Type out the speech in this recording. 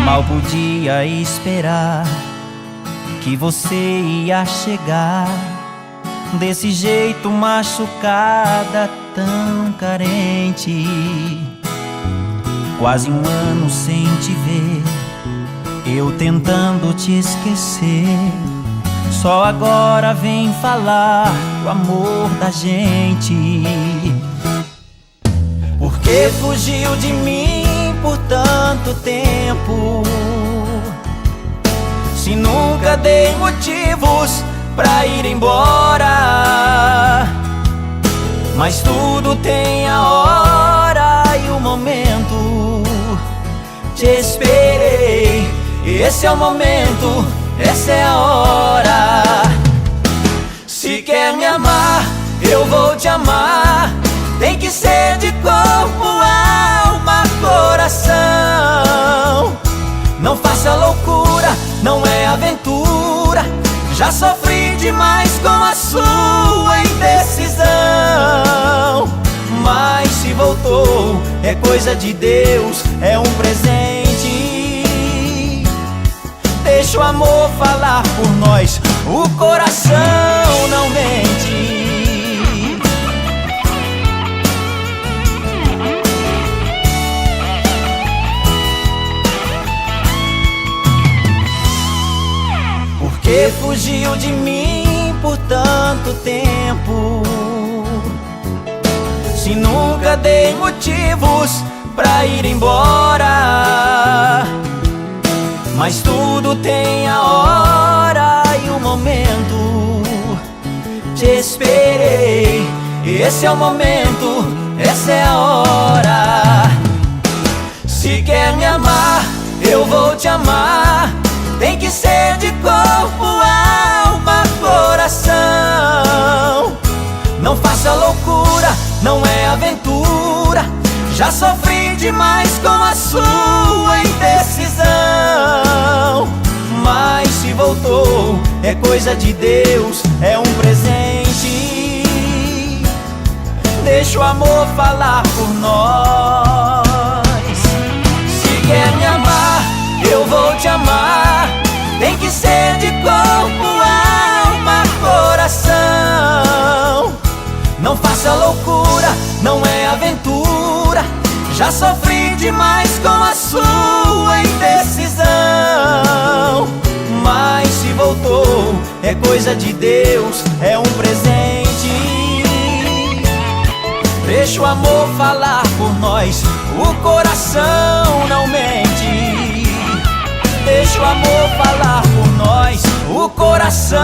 Mal podia esperar que você ia chegar desse jeito, machucada, tão carente. Quase um ano sem te ver, eu tentando te esquecer. Só agora vem falar do amor da gente. Por que fugiu de mim por tanto tempo, se nunca dei motivos pra ir embora? Mas tudo tem a hora e o momento. Te esperei, esse é o momento, essa é a hora. Se quer me amar, eu vou te amar. Tem que ser de corpo, alma, coração. Não faça loucura, não é aventura. Já sofri demais com a sua indecisão. Mas se voltou, é coisa de Deus, é um presente. Deixa o amor falar por nós, o coração não mente. Por que fugiu de mim por tanto tempo, se nunca dei motivos pra ir embora? Mas tudo tem a hora e o momento. Te esperei, esse é o momento, essa é a hora. Se quer me amar, eu vou te amar. Tem que ser de corpo, alma, coração. Não faça loucura, não é aventura. Já sofri demais com a sua indecisão. Mas se voltou, é coisa de Deus, é um presente. Deixa o amor falar por nós. Se quer me amar, eu vou te amar. Tem que ser de corpo, alma, coração. Não faça loucura, não é aventura. Já sofri demais com a sua indecisão. Mas se voltou, é coisa de Deus, é um presente. Deixa o amor falar por nós, o coração não mente. Deixa o amor falar por nós, o coração